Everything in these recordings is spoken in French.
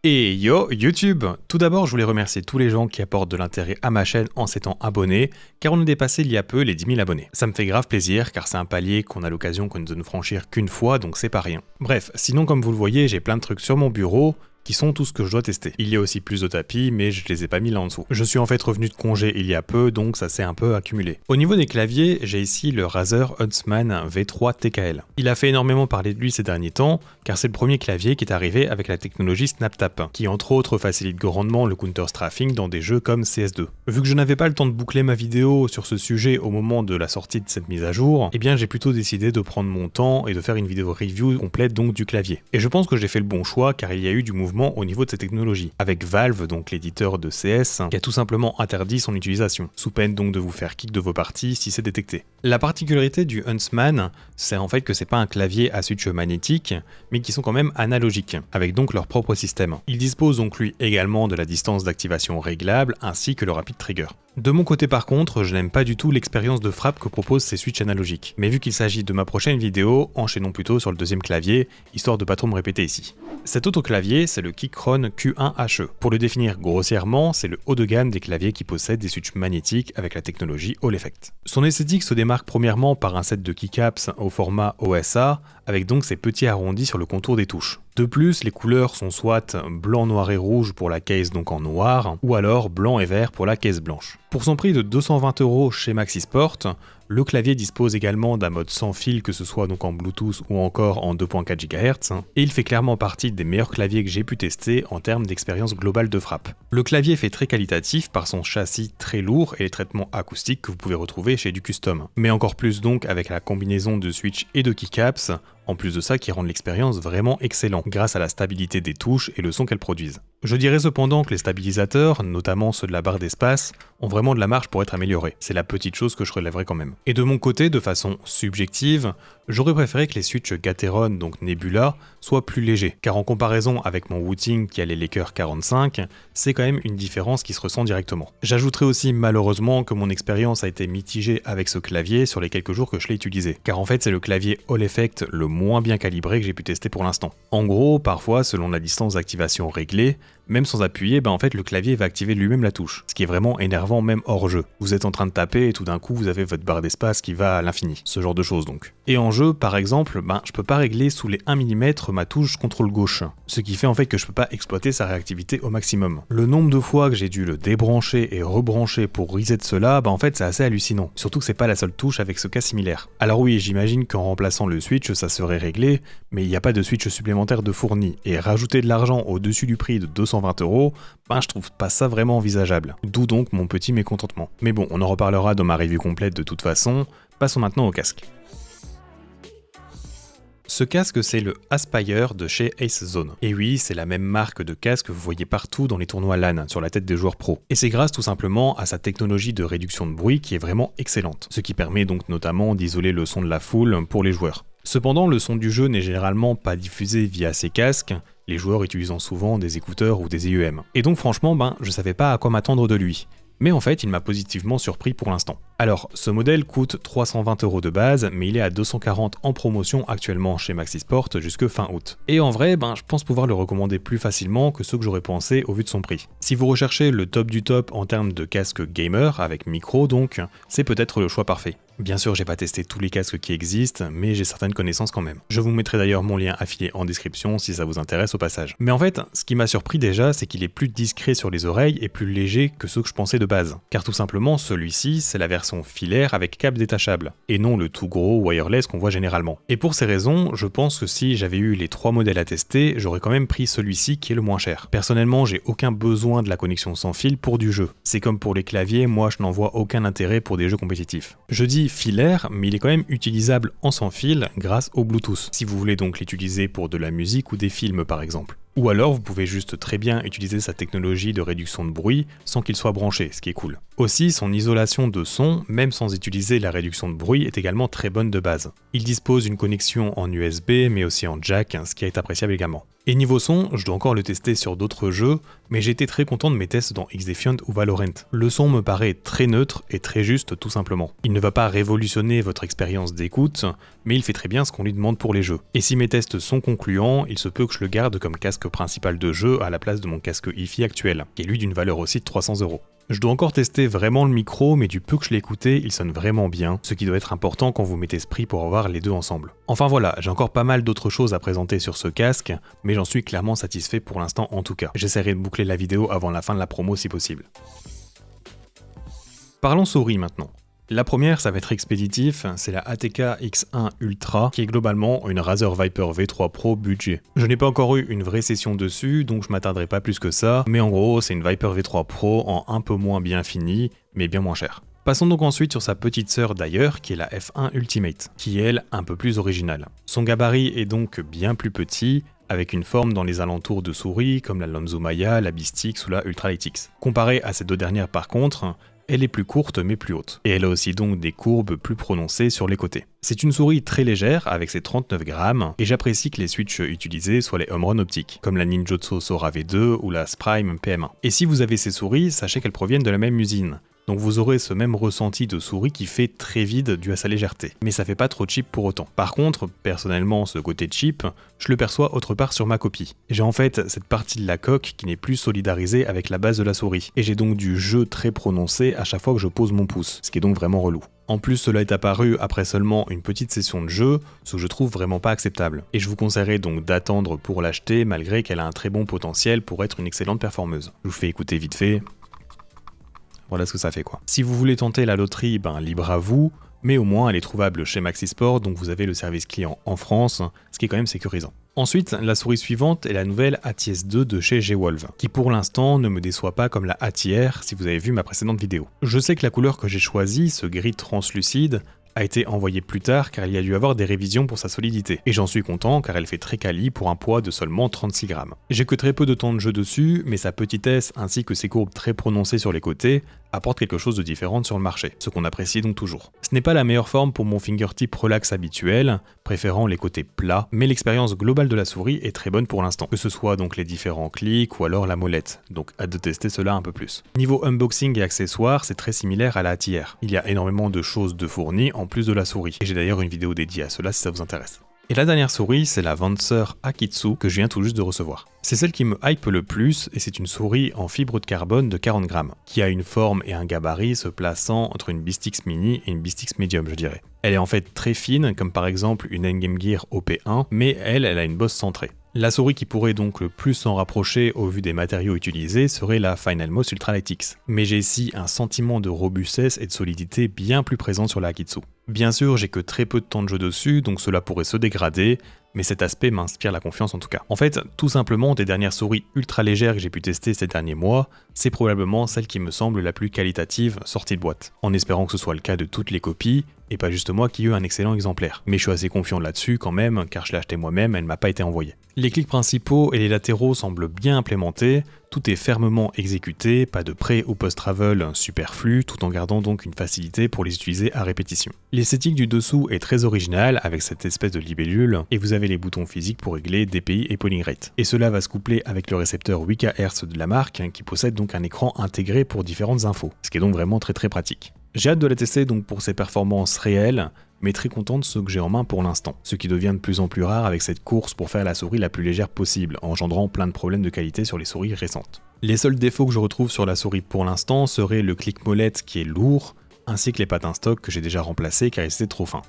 Et yo YouTube! Tout d'abord, je voulais remercier tous les gens qui apportent de l'intérêt à ma chaîne en s'étant abonnés, car on a dépassé il y a peu les 10 000 abonnés. Ça me fait grave plaisir, car c'est un palier qu'on a l'occasion de ne franchir qu'une fois, donc c'est pas rien. Bref, sinon comme vous le voyez, j'ai plein de trucs sur mon bureau, qui sont tout ce que je dois tester. Il y a aussi plus de tapis, mais je les ai pas mis là en dessous. Je suis en fait revenu de congé il y a peu, donc ça s'est un peu accumulé. Au niveau des claviers, j'ai ici le Razer Huntsman V3 TKL. Il a fait énormément parler de lui ces derniers temps, car c'est le premier clavier qui est arrivé avec la technologie SnapTap, qui entre autres facilite grandement le counter strafing dans des jeux comme CS2. Vu que je n'avais pas le temps de boucler ma vidéo sur ce sujet au moment de la sortie de cette mise à jour, eh bien j'ai plutôt décidé de prendre mon temps et de faire une vidéo review complète donc du clavier. Et je pense que j'ai fait le bon choix, car il y a eu du mouvement au niveau de cette technologie, avec Valve, donc l'éditeur de CS, qui a tout simplement interdit son utilisation, sous peine donc de vous faire kick de vos parties si c'est détecté. La particularité du Huntsman, c'est en fait que c'est pas un clavier à switch magnétique, mais qui sont quand même analogiques, avec donc leur propre système. Il dispose donc lui également de la distance d'activation réglable, ainsi que le rapid trigger. De mon côté par contre, je n'aime pas du tout l'expérience de frappe que proposent ces switches analogiques. Mais vu qu'il s'agit de ma prochaine vidéo, enchaînons plutôt sur le deuxième clavier, histoire de pas trop me répéter ici. Cet autre clavier, c'est le Keychron Q1HE. Pour le définir grossièrement, c'est le haut de gamme des claviers qui possèdent des switches magnétiques avec la technologie Hall Effect. Son esthétique se démarque premièrement par un set de keycaps au format OSA, avec donc ces petits arrondis sur le contour des touches. De plus, les couleurs sont soit blanc, noir et rouge pour la case donc en noir, ou alors blanc et vert pour la case blanche. Pour son prix de 220 € chez Maxisport, le clavier dispose également d'un mode sans fil, que ce soit donc en Bluetooth ou encore en 2.4 GHz, et il fait clairement partie des meilleurs claviers que j'ai pu tester en termes d'expérience globale de frappe. Le clavier fait très qualitatif par son châssis très lourd et les traitements acoustiques que vous pouvez retrouver chez du custom, mais encore plus donc avec la combinaison de switch et de keycaps, en plus de ça qui rendent l'expérience vraiment excellente grâce à la stabilité des touches et le son qu'elles produisent. Je dirais cependant que les stabilisateurs, notamment ceux de la barre d'espace, ont vraiment de la marge pour être améliorés. C'est la petite chose que je relèverai quand même. Et de mon côté, de façon subjective, j'aurais préféré que les switches Gateron, donc Nebula, soient plus légers, car en comparaison avec mon Wooting qui a les Laker 45, c'est quand même une différence qui se ressent directement. J'ajouterai aussi malheureusement que mon expérience a été mitigée avec ce clavier sur les quelques jours que je l'ai utilisé, car en fait c'est le clavier Hall Effect le moins bien calibré que j'ai pu tester pour l'instant. En gros, parfois, selon la distance d'activation réglée, même sans appuyer, en fait le clavier va activer lui-même la touche, ce qui est vraiment énervant même hors jeu. Vous êtes en train de taper et tout d'un coup vous avez votre barre d'espace qui va à l'infini, ce genre de choses donc. Et en jeu, par exemple, je peux pas régler sous les 1 mm ma touche contrôle gauche, ce qui fait en fait que je peux pas exploiter sa réactivité au maximum. Le nombre de fois que j'ai dû le débrancher et rebrancher pour reset cela, en fait c'est assez hallucinant, surtout que c'est pas la seule touche avec ce cas similaire. Alors oui, j'imagine qu'en remplaçant le switch ça serait réglé, mais il n'y a pas de switch supplémentaire de fourni, et rajouter de l'argent au-dessus du prix de 220 €, je trouve pas ça vraiment envisageable. D'où donc mon petit mécontentement. Mais bon, on en reparlera dans ma review complète de toute façon, passons maintenant au casque. Ce casque, c'est le Aspire de chez Ace Zone. Et oui, c'est la même marque de casque que vous voyez partout dans les tournois LAN, sur la tête des joueurs pro. Et c'est grâce tout simplement à sa technologie de réduction de bruit qui est vraiment excellente, ce qui permet donc notamment d'isoler le son de la foule pour les joueurs. Cependant, le son du jeu n'est généralement pas diffusé via ces casques, les joueurs utilisant souvent des écouteurs ou des IEM. Et donc franchement, je savais pas à quoi m'attendre de lui. Mais en fait, il m'a positivement surpris pour l'instant. Alors, ce modèle coûte 320 € de base, mais il est à 240 en promotion actuellement chez Maxisport jusque fin août. Et en vrai, je pense pouvoir le recommander plus facilement que ceux que j'aurais pensé au vu de son prix. Si vous recherchez le top du top en termes de casque gamer, avec micro donc, c'est peut-être le choix parfait. Bien sûr, j'ai pas testé tous les casques qui existent, mais j'ai certaines connaissances quand même. Je vous mettrai d'ailleurs mon lien affilié en description si ça vous intéresse au passage. Mais en fait, ce qui m'a surpris déjà, c'est qu'il est plus discret sur les oreilles et plus léger que ceux que je pensais de base. Car tout simplement, celui-ci, c'est la version filaire avec câble détachable, et non le tout gros wireless qu'on voit généralement. Et pour ces raisons, je pense que si j'avais eu les 3 modèles à tester, j'aurais quand même pris celui-ci qui est le moins cher. Personnellement, j'ai aucun besoin de la connexion sans fil pour du jeu. C'est comme pour les claviers, moi je n'en vois aucun intérêt pour des jeux compétitifs. Je dis filaire, mais il est quand même utilisable en sans fil grâce au Bluetooth, si vous voulez donc l'utiliser pour de la musique ou des films par exemple. Ou alors vous pouvez juste très bien utiliser sa technologie de réduction de bruit sans qu'il soit branché, ce qui est cool. Aussi, son isolation de son, même sans utiliser la réduction de bruit, est également très bonne de base. Il dispose d'une connexion en USB mais aussi en jack, ce qui est appréciable également. Et niveau son, je dois encore le tester sur d'autres jeux, mais j'ai été très content de mes tests dans XDefiant ou Valorant. Le son me paraît très neutre et très juste tout simplement. Il ne va pas révolutionner votre expérience d'écoute, mais il fait très bien ce qu'on lui demande pour les jeux. Et si mes tests sont concluants, il se peut que je le garde comme casque casque principal de jeu à la place de mon casque hi-fi actuel, qui est lui d'une valeur aussi de 300 €. Je dois encore tester vraiment le micro, mais du peu que je l'ai écouté, il sonne vraiment bien, ce qui doit être important quand vous mettez ce prix pour avoir les deux ensemble. Enfin voilà, j'ai encore pas mal d'autres choses à présenter sur ce casque, mais j'en suis clairement satisfait pour l'instant en tout cas. J'essaierai de boucler la vidéo avant la fin de la promo si possible. Parlons souris maintenant. La première, ça va être expéditif, c'est la ATK X1 Ultra, qui est globalement une Razer Viper V3 Pro budget. Je n'ai pas encore eu une vraie session dessus, donc je m'attarderai pas plus que ça, mais en gros, c'est une Viper V3 Pro en un peu moins bien fini, mais bien moins cher. Passons donc ensuite sur sa petite sœur d'ailleurs, qui est la F1 Ultimate, qui est elle, un peu plus originale. Son gabarit est donc bien plus petit, avec une forme dans les alentours de souris, comme la Lonzo Maya, la Bistix ou la Ultralytix. Comparée à ces deux dernières par contre, elle est plus courte mais plus haute, et elle a aussi donc des courbes plus prononcées sur les côtés. C'est une souris très légère avec ses 39 grammes, et j'apprécie que les switches utilisés soient les home run optiques, comme la Ninjutsu Sora V2 ou la Sprime PM1. Et si vous avez ces souris, sachez qu'elles proviennent de la même usine. Donc vous aurez ce même ressenti de souris qui fait très vide dû à sa légèreté. Mais ça fait pas trop cheap pour autant. Par contre, personnellement, ce côté cheap, je le perçois autre part sur ma copie. J'ai en fait cette partie de la coque qui n'est plus solidarisée avec la base de la souris. Et j'ai donc du jeu très prononcé à chaque fois que je pose mon pouce, ce qui est donc vraiment relou. En plus, cela est apparu après seulement une petite session de jeu, ce que je trouve vraiment pas acceptable. Et je vous conseillerais donc d'attendre pour l'acheter malgré qu'elle a un très bon potentiel pour être une excellente performeuse. Je vous fais écouter vite fait. Voilà ce que ça fait quoi. Si vous voulez tenter la loterie, libre à vous, mais au moins elle est trouvable chez Maxisport, donc vous avez le service client en France, ce qui est quand même sécurisant. Ensuite, la souris suivante est la nouvelle ATIS 2 de chez G-Wolf, qui pour l'instant ne me déçoit pas comme la ATR si vous avez vu ma précédente vidéo. Je sais que la couleur que j'ai choisie, ce gris translucide, a été envoyée plus tard car il y a dû avoir des révisions pour sa solidité. Et j'en suis content car elle fait très quali pour un poids de seulement 36 grammes. J'ai que très peu de temps de jeu dessus, mais sa petitesse ainsi que ses courbes très prononcées sur les côtés apportent quelque chose de différent sur le marché, ce qu'on apprécie donc toujours. Ce n'est pas la meilleure forme pour mon fingertip relax habituel, préférant les côtés plats, mais l'expérience globale de la souris est très bonne pour l'instant, que ce soit donc les différents clics ou alors la molette, donc hâte de tester cela un peu plus. Niveau unboxing et accessoires, c'est très similaire à la ATR. Il y a énormément de choses de fournies en plus de la souris, et j'ai d'ailleurs une vidéo dédiée à cela si ça vous intéresse. Et la dernière souris, c'est la Vencer Akitsu que je viens tout juste de recevoir. C'est celle qui me hype le plus et c'est une souris en fibre de carbone de 40 grammes, qui a une forme et un gabarit se plaçant entre une Bistix Mini et une Bistix Medium je dirais. Elle est en fait très fine, comme par exemple une Endgame Gear OP1, mais elle a une bosse centrée. La souris qui pourrait donc le plus s'en rapprocher au vu des matériaux utilisés serait la Finalmos Ultralytix. Mais j'ai ici un sentiment de robustesse et de solidité bien plus présent sur la Akitsu. Bien sûr, j'ai que très peu de temps de jeu dessus, donc cela pourrait se dégrader, mais cet aspect m'inspire la confiance en tout cas. En fait, tout simplement, des dernières souris ultra légères que j'ai pu tester ces derniers mois, c'est probablement celle qui me semble la plus qualitative sortie de boîte. En espérant que ce soit le cas de toutes les copies, et pas juste moi qui ai eu un excellent exemplaire. Mais je suis assez confiant là-dessus quand même, car je l'ai acheté moi-même, elle ne m'a pas été envoyée. Les clics principaux et les latéraux semblent bien implémentés, tout est fermement exécuté, pas de pré ou post-travel superflu, tout en gardant donc une facilité pour les utiliser à répétition. L'esthétique du dessous est très originale, avec cette espèce de libellule, et vous avez les boutons physiques pour régler DPI et polling rate. Et cela va se coupler avec le récepteur 8 kHz de la marque, qui possède donc un écran intégré pour différentes infos, ce qui est donc vraiment très pratique. J'ai hâte de la tester donc pour ses performances réelles, mais très content de ce que j'ai en main pour l'instant, ce qui devient de plus en plus rare avec cette course pour faire la souris la plus légère possible, engendrant plein de problèmes de qualité sur les souris récentes. Les seuls défauts que je retrouve sur la souris pour l'instant seraient le clic molette qui est lourd, ainsi que les patins stock que j'ai déjà remplacés car ils étaient trop fins.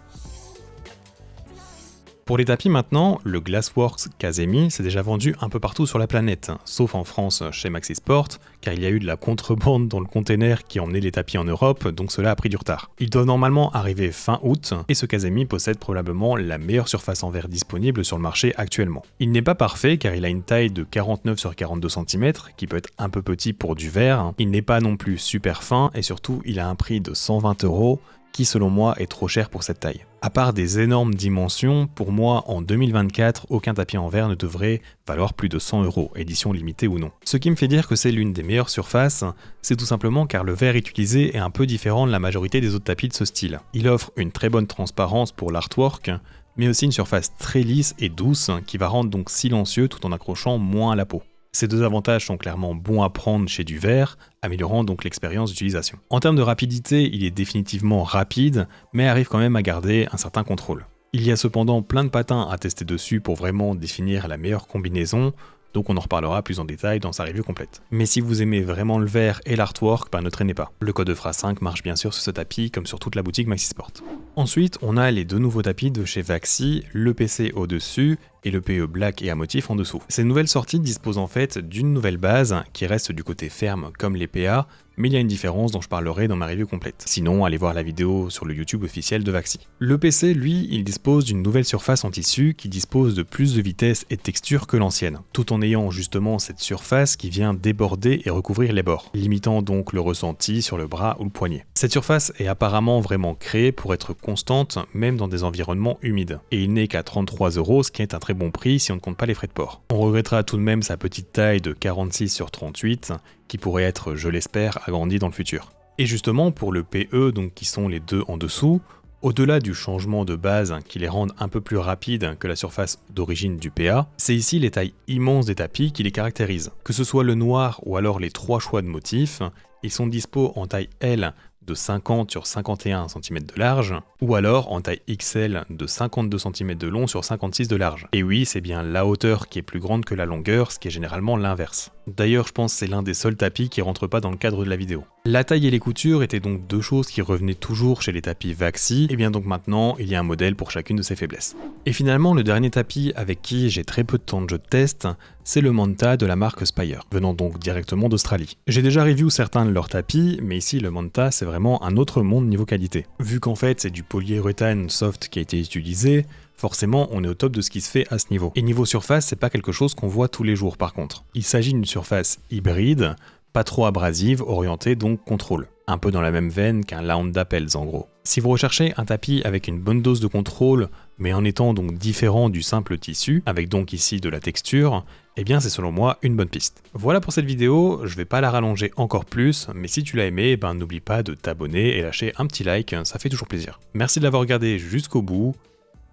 Pour les tapis maintenant, le Glassworks Kazemi s'est déjà vendu un peu partout sur la planète, sauf en France chez Maxisport, car il y a eu de la contrebande dans le container qui emmenait les tapis en Europe, donc cela a pris du retard. Il doit normalement arriver fin août, et ce Kazemi possède probablement la meilleure surface en verre disponible sur le marché actuellement. Il n'est pas parfait car il a une taille de 49 sur 42 cm, qui peut être un peu petit pour du verre, il n'est pas non plus super fin, et surtout il a un prix de 120 €, qui selon moi est trop cher pour cette taille. À part des énormes dimensions, pour moi en 2024, aucun tapis en verre ne devrait valoir plus de 100 €, édition limitée ou non. Ce qui me fait dire que c'est l'une des meilleures surfaces, c'est tout simplement car le verre utilisé est un peu différent de la majorité des autres tapis de ce style. Il offre une très bonne transparence pour l'artwork, mais aussi une surface très lisse et douce qui va rendre donc silencieux tout en accrochant moins à la peau. Ces deux avantages sont clairement bons à prendre chez du verre, améliorant donc l'expérience d'utilisation. En termes de rapidité, il est définitivement rapide, mais arrive quand même à garder un certain contrôle. Il y a cependant plein de patins à tester dessus pour vraiment définir la meilleure combinaison, donc on en reparlera plus en détail dans sa review complète. Mais si vous aimez vraiment le verre et l'artwork, ne traînez pas. Le code FRA5 marche bien sûr sur ce tapis comme sur toute la boutique Maxisport. Ensuite, on a les deux nouveaux tapis de chez Vaxi, le PC au-dessus et le PE Black et à motif en dessous. Ces nouvelles sorties disposent en fait d'une nouvelle base qui reste du côté ferme comme les PA, mais il y a une différence dont je parlerai dans ma review complète. Sinon, allez voir la vidéo sur le YouTube officiel de Vaxi. Le PC, lui, il dispose d'une nouvelle surface en tissu qui dispose de plus de vitesse et de texture que l'ancienne, tout en ayant justement cette surface qui vient déborder et recouvrir les bords, limitant donc le ressenti sur le bras ou le poignet. Cette surface est apparemment vraiment créée pour être constante, même dans des environnements humides, et il n'est qu'à 33 €, ce qui est un très bon prix si on ne compte pas les frais de port. On regrettera tout de même sa petite taille de 46 sur 38, qui pourrait être, je l'espère, agrandi dans le futur. Et justement, pour le PE, donc qui sont les deux en dessous, au-delà du changement de base qui les rendent un peu plus rapides que la surface d'origine du PA, c'est ici les tailles immenses des tapis qui les caractérisent. Que ce soit le noir ou alors les trois choix de motifs, ils sont dispo en taille L de 50 sur 51 cm de large, ou alors en taille XL de 52 cm de long sur 56 de large. Et oui, c'est bien la hauteur qui est plus grande que la longueur, ce qui est généralement l'inverse. D'ailleurs, je pense que c'est l'un des seuls tapis qui rentre pas dans le cadre de la vidéo. La taille et les coutures étaient donc deux choses qui revenaient toujours chez les tapis Vaxi, et bien donc maintenant, il y a un modèle pour chacune de ces faiblesses. Et finalement, le dernier tapis avec qui j'ai très peu de temps de jeu de test, c'est le Manta de la marque Spire, venant donc directement d'Australie. J'ai déjà review certains de leurs tapis, mais ici le Manta c'est vraiment un autre monde niveau qualité. Vu qu'en fait c'est du polyuréthane soft qui a été utilisé, forcément on est au top de ce qui se fait à ce niveau. Et niveau surface, c'est pas quelque chose qu'on voit tous les jours par contre. Il s'agit d'une surface hybride, pas trop abrasive, orientée donc contrôle. Un peu dans la même veine qu'un Laonda Pelz en gros. Si vous recherchez un tapis avec une bonne dose de contrôle, mais en étant donc différent du simple tissu, avec donc ici de la texture, eh bien c'est selon moi une bonne piste. Voilà pour cette vidéo, je vais pas la rallonger encore plus, mais si tu l'as aimé, n'oublie pas de t'abonner et lâcher un petit like, ça fait toujours plaisir. Merci de l'avoir regardé jusqu'au bout,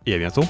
et à bientôt.